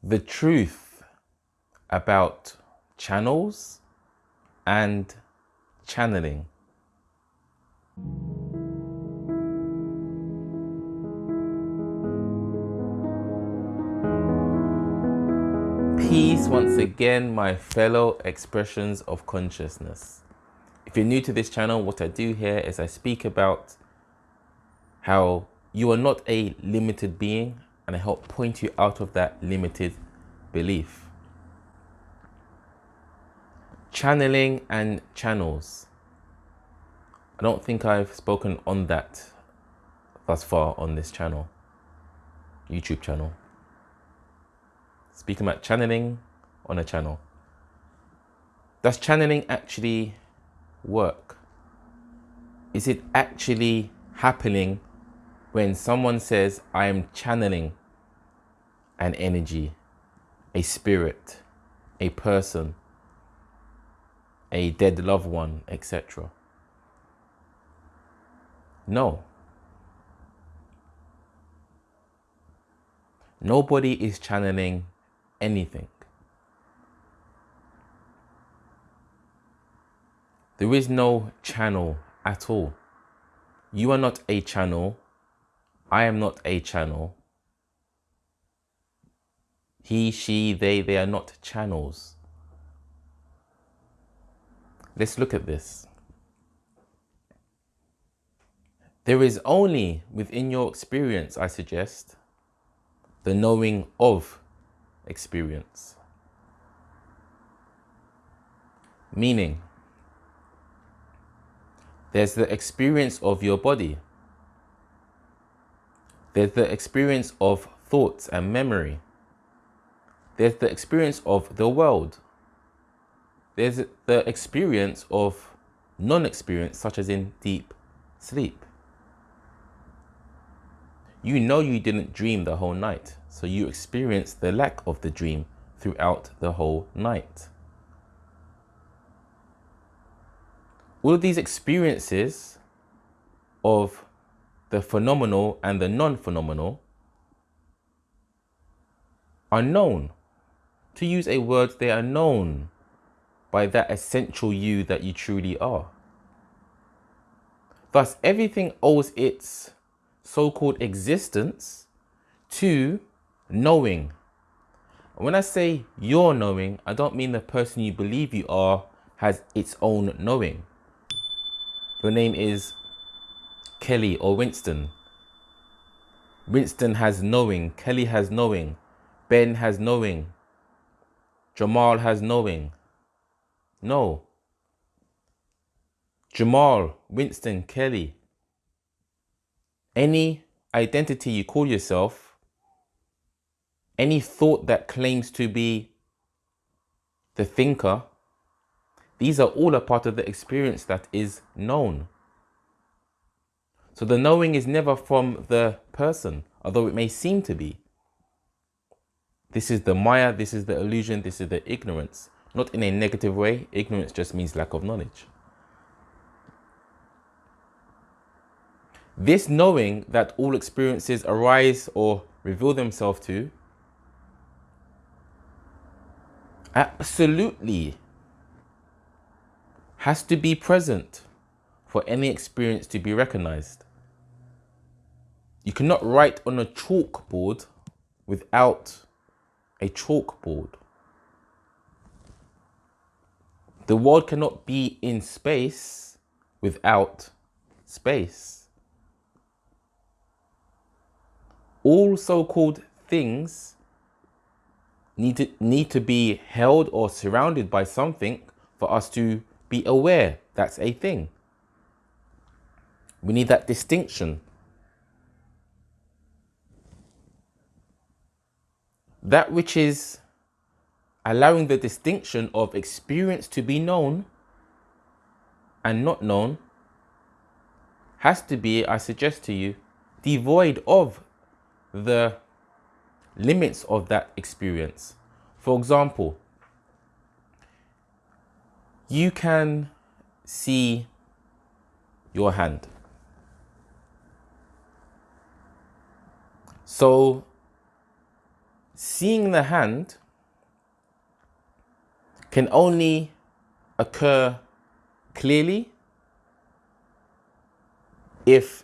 the truth about channels and channeling. Peace once again, my fellow expressions of consciousness. If you're new to this channel, what I do here is I speak about how you are not a limited being, and I help point you out of that limited belief. Channeling and channels. I don't think I've spoken on that thus far on this channel, YouTube channel. Speaking about channeling on a channel. Does channeling actually work? Is it actually happening when someone says, I am channeling an energy, a spirit, a person, a dead loved one, etc.? No. Nobody is channeling anything. There is no channel at all. You are not a channel. I am not a channel. He, she, they are not channels. Let's look at this. There is only within your experience, I suggest, the knowing of experience. Meaning, there's the experience of your body. There's the experience of thoughts and memory. There's the experience of the world. There's the experience of non-experience, such as in deep sleep. You know you didn't dream the whole night, so you experience the lack of the dream throughout the whole night. All of these experiences of the phenomenal and the non-phenomenal are known. To use a word, they are known by that essential you that you truly are. Thus, everything owes its so-called existence to knowing. When I say your knowing, I don't mean the person you believe you are has its own knowing. Your name is Kelly or Winston. Winston has knowing, Kelly has knowing, Ben has knowing, Jamal has knowing. No. Jamal, Winston, Kelly, any identity you call yourself, any thought that claims to be the thinker, these are all a part of the experience that is known. So the knowing is never from the person, although it may seem to be. This is the Maya, this is the illusion, this is the ignorance. Not in a negative way. Ignorance just means lack of knowledge. This knowing that all experiences arise or reveal themselves to absolutely has to be present for any experience to be recognized. You cannot write on a chalkboard without a chalkboard. The world cannot be in space without space. All so-called things need to be held or surrounded by something for us to be aware that's a thing. We need that distinction. That which is allowing the distinction of experience to be known and not known has to be, I suggest to you, devoid of the limits of that experience. For example, you can see your hand. So seeing the hand can only occur clearly if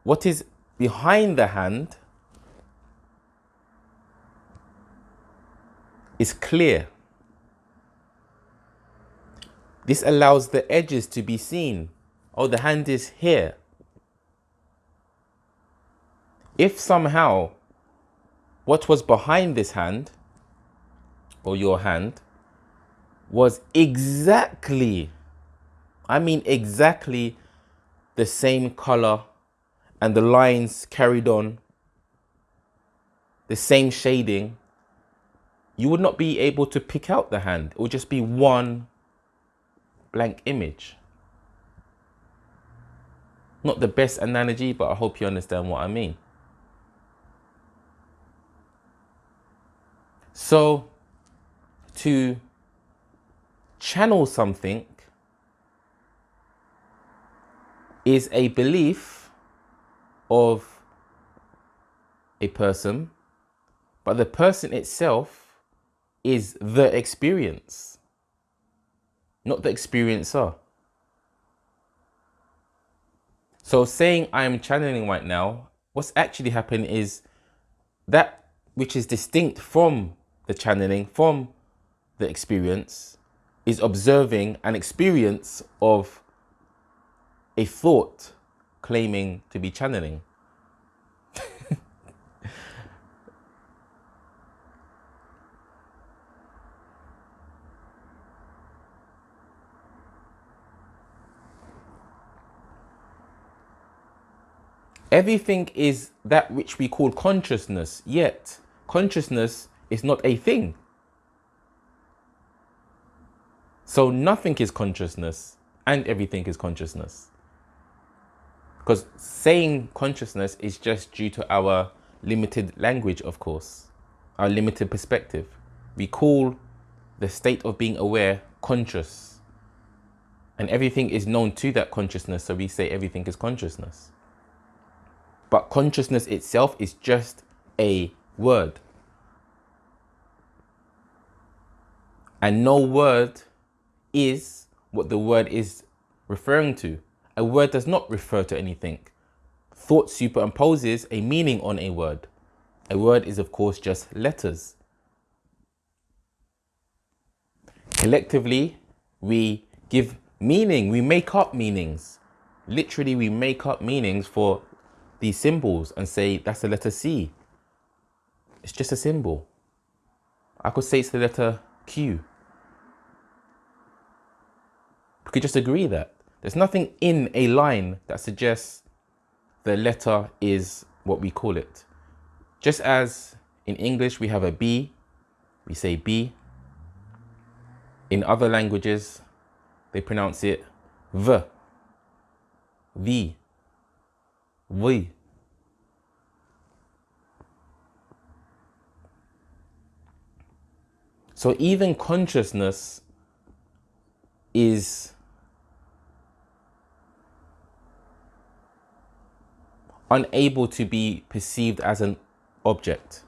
what is behind the hand is clear. This allows the edges to be seen. Oh, the hand is here. If somehow what was behind this hand, or your hand, was exactly, I mean exactly the same color, and the lines carried on, the same shading, you would not be able to pick out the hand. It would just be one blank image. Not the best analogy, but I hope you understand what I mean. So, to channel something is a belief of a person, but the person itself is the experience, not the experiencer. So saying I'm channeling right now, what's actually happening is that which is distinct from the channeling, from the experience, is observing an experience of a thought claiming to be channeling. Everything is that which we call consciousness, yet consciousness is not a thing. So nothing is consciousness and everything is consciousness. Because saying consciousness is just due to our limited language, of course, our limited perspective. We call the state of being aware conscious, and everything is known to that consciousness, so we say everything is consciousness. But consciousness itself is just a word. And no word is what the word is referring to. A word does not refer to anything. Thought superimposes a meaning on a word. A word is, of course, just letters. Collectively, we give meaning. We make up meanings. Literally, we make up meanings for these symbols and say that's the letter C. It's just a symbol. I could say it's the letter Q. We could just agree that there's nothing in a line that suggests the letter is what we call it. Just as in English we have a B, we say B. In other languages, they pronounce it V, V, V. So even consciousness is unable to be perceived as an object.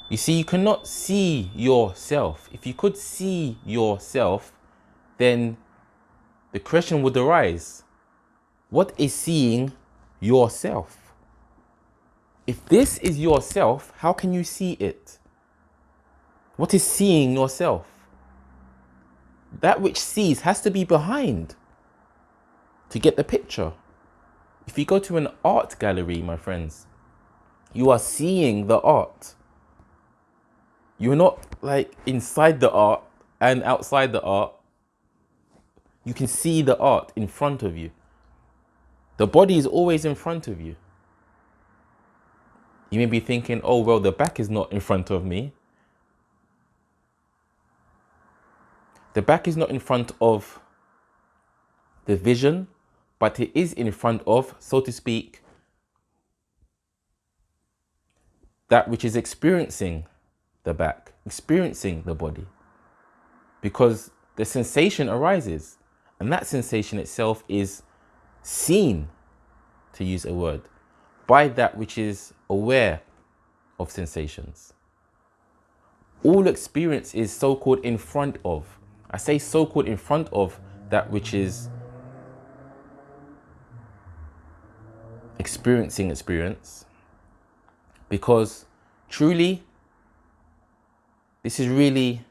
You see, you cannot see yourself. If you could see yourself, then the question would arise, what is seeing yourself? If this is yourself, how can you see it? What is seeing yourself? That which sees has to be behind to get the picture. If you go to an art gallery, my friends, you are seeing the art. You're not like inside the art and outside the art. You can see the art in front of you. The body is always in front of you. You may be thinking, oh, well, the back is not in front of me. The back is not in front of the vision, but it is in front of, so to speak, that which is experiencing the back, experiencing the body. Because the sensation arises, and that sensation itself is seen, to use a word, by that which is aware of sensations. All experience is so-called in front of. I say so-called in front of that which is experiencing experience, because truly this is really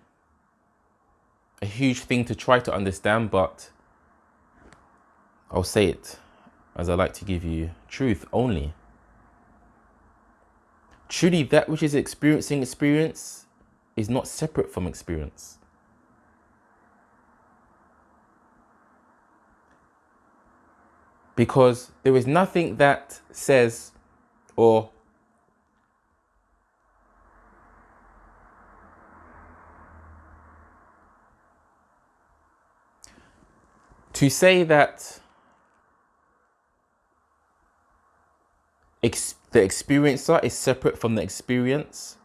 a huge thing to try to understand, but I'll say it as I like to give you truth only. Truly, that which is experiencing experience is not separate from experience. Because there is nothing that says, or to say that the experiencer is separate from the experience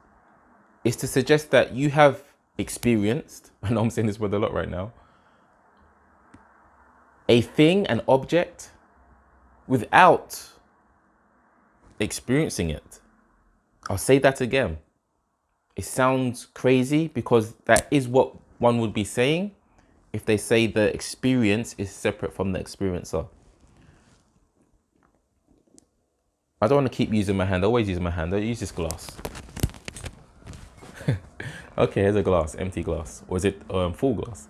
is to suggest that you have experienced, I know I'm saying this word a lot right now, a thing, an object, without experiencing it. I'll say that again. It sounds crazy because that is what one would be saying if they say the experience is separate from the experiencer. I don't want to keep using my hand. I always use my hand. I use this glass. Okay, here's a glass, empty glass. Or is it full glass?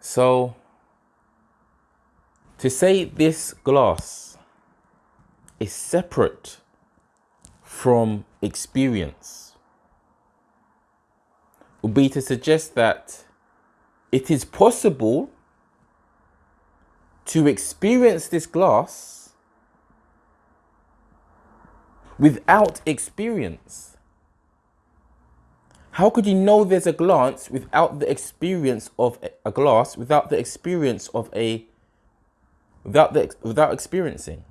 So, to say this glass is separate from experience would be to suggest that it is possible to experience this glass without experience. How could you know there's a glass without the experience of a glass, without the experience of without experiencing?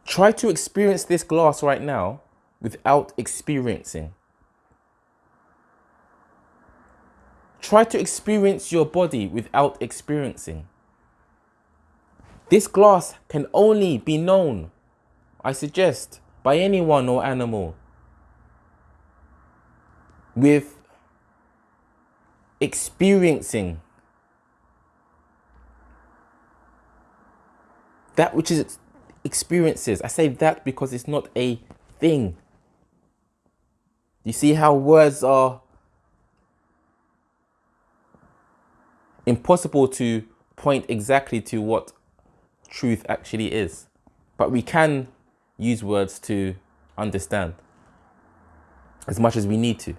Try to experience this glass right now without experiencing. Try to experience your body without experiencing. This glass can only be known, I suggest, by anyone or animal with experiencing that which is experiences. I say that because it's not a thing. You see how words are impossible to point exactly to what truth actually is, but we can use words to understand as much as we need to.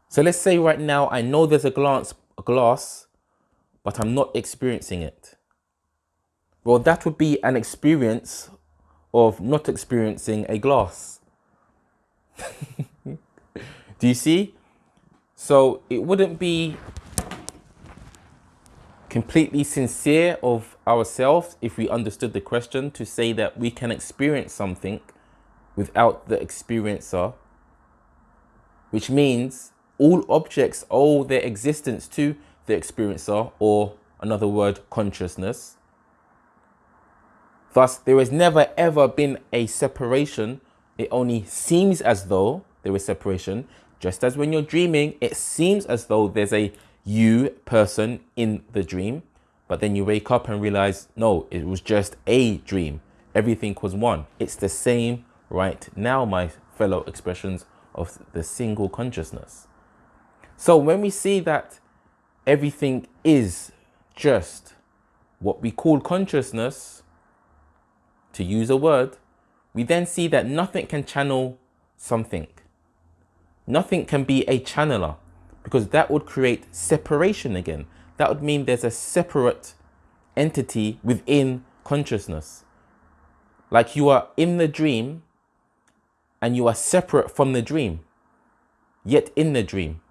So let's say right now I know there's a glass, but I'm not experiencing it. Well, that would be an experience of not experiencing a glass. Do you see? So it wouldn't be completely sincere of ourselves if we understood the question to say that we can experience something without the experiencer, which means all objects owe their existence to the experiencer, or another word, consciousness. Thus, there has never ever been a separation. It only seems as though there is separation. Just as when you're dreaming, it seems as though there's a you person in the dream, but then you wake up and realize, no, it was just a dream. Everything was one. It's the same right now, my fellow expressions of the single consciousness. So when we see that everything is just what we call consciousness, to use a word, we then see that nothing can channel something. Nothing can be a channeler, because that would create separation again. That would mean there's a separate entity within consciousness. Like you are in the dream and you are separate from the dream, yet in the dream,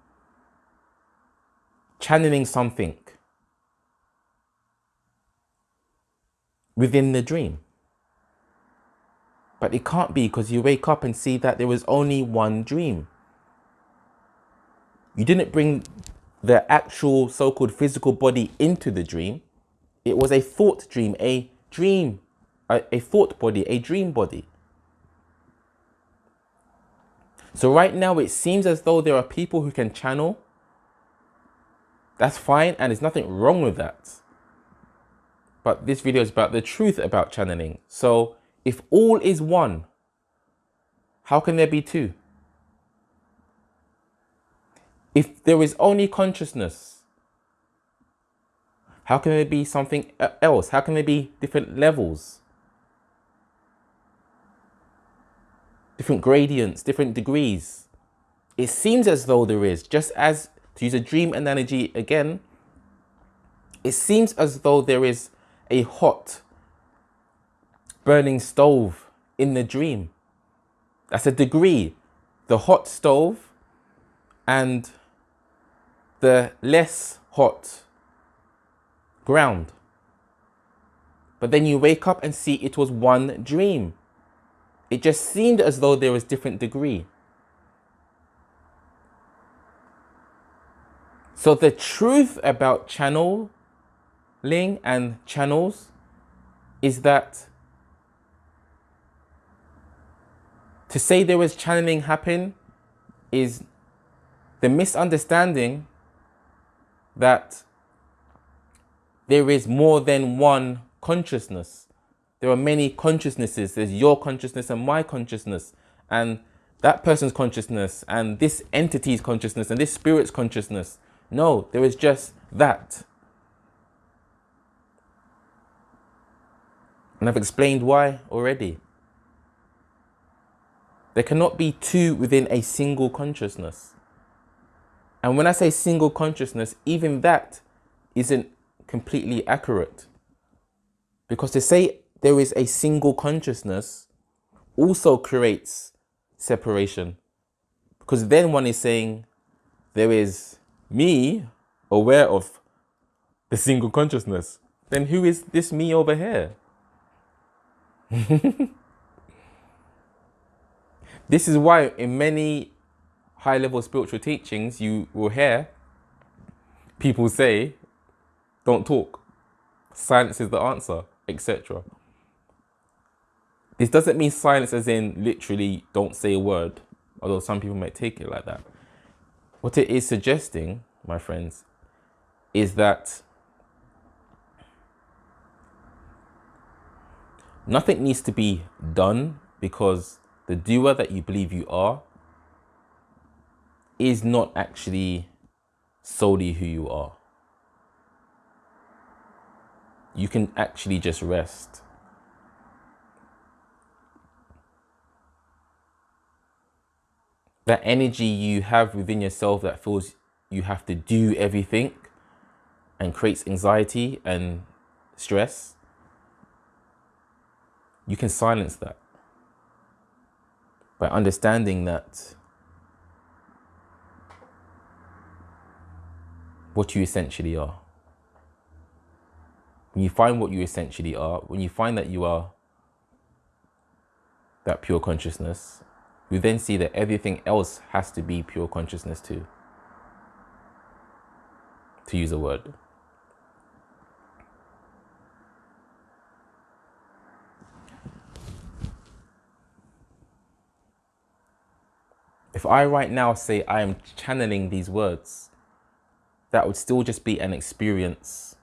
channeling something within the dream. But it can't be, because you wake up and see that there was only one dream. You didn't bring the actual so-called physical body into the dream. It was a thought dream, a thought body, a dream body. So right now it seems as though there are people who can channel. That's fine, and there's nothing wrong with that. But this video is about the truth about channeling. So if all is one, how can there be two? If there is only consciousness, how can there be something else? How can there be different levels? Different gradients, different degrees? It seems as though there is, just as, to use a dream analogy again, it seems as though there is a hot, burning stove in the dream. That's a degree. The hot stove and the less hot ground. But then you wake up and see it was one dream. It just seemed as though there was different degree. So the truth about channeling and channels is that to say there was channeling happen is the misunderstanding that there is more than one consciousness. There are many consciousnesses. There's your consciousness and my consciousness, and that person's consciousness, and this entity's consciousness, and this spirit's consciousness. No, there is just that. And I've explained why already. There cannot be two within a single consciousness. And when I say single consciousness, even that isn't completely accurate. Because to say there is a single consciousness also creates separation. Because then one is saying there is me aware of the single consciousness. Then who is this me over here? This is why in many high-level spiritual teachings you will hear people say, don't talk, silence is the answer, etc. This doesn't mean silence as in literally don't say a word, although some people might take it like that. What it is suggesting, my friends, is that nothing needs to be done, because the doer that you believe you are is not actually solely who you are. You can actually just rest. That energy you have within yourself that feels you have to do everything and creates anxiety and stress, you can silence that by understanding that what you essentially are. When you find what you essentially are, when you find that you are that pure consciousness, you then see that everything else has to be pure consciousness too, to use a word. If I right now say I am channeling these words, that would still just be an experience.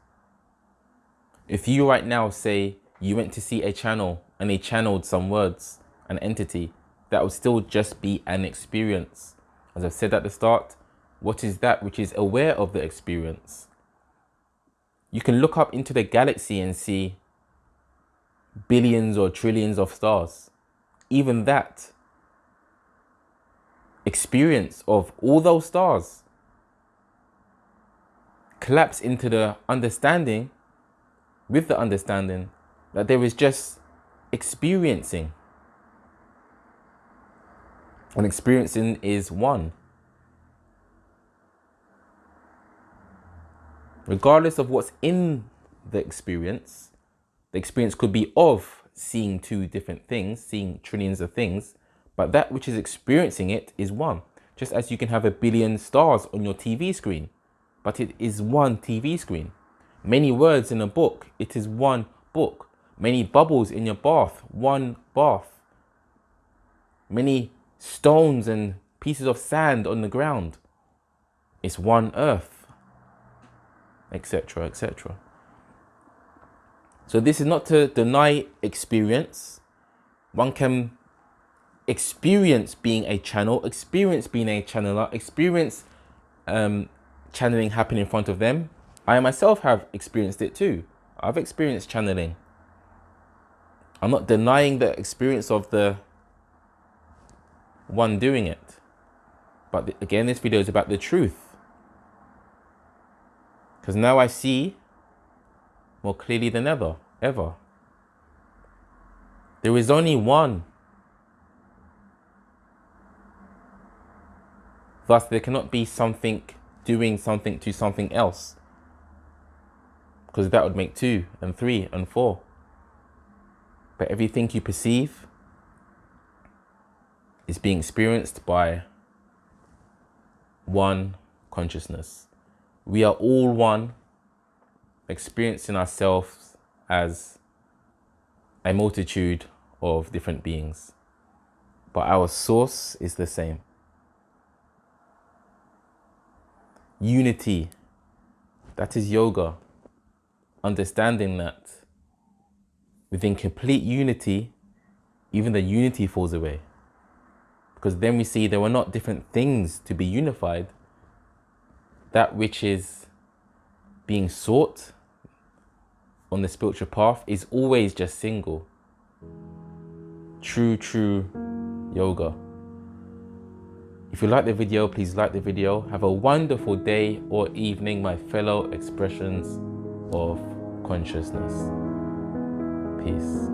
If you right now say you went to see a channel and they channeled some words, an entity, that would still just be an experience. As I've said at the start, what is that which is aware of the experience? You can look up into the galaxy and see billions or trillions of stars. Even that experience of all those stars collapse into the understanding, with the understanding that there is just experiencing. And experiencing is one. Regardless of what's in the experience could be of seeing two different things, seeing trillions of things, but that which is experiencing it is one. Just as you can have a billion stars on your TV screen, but it is one TV screen. Many words in a book, it is one book. Many bubbles in your bath, one bath. Many stones and pieces of sand on the ground, it's one earth, etc., etc. So this is not to deny experience. One can experience being a channel, experience being a channeler, experience channeling happen in front of them. I myself have experienced it too. I've experienced channeling. I'm not denying the experience of the one doing it. But again, this video is about the truth. Because now I see more clearly than ever. There is only one. Thus, there cannot be something doing something to something else. Because that would make 2 and 3 and 4. But everything you perceive is being experienced by one consciousness. We are all one, experiencing ourselves as a multitude of different beings. But our source is the same. Unity, that is yoga. Understanding that within complete unity, even the unity falls away. Because then we see there are not different things to be unified. That which is being sought on the spiritual path is always just single. True yoga. If you like the video, please like the video. Have a wonderful day or evening, my fellow expressions of consciousness. Peace.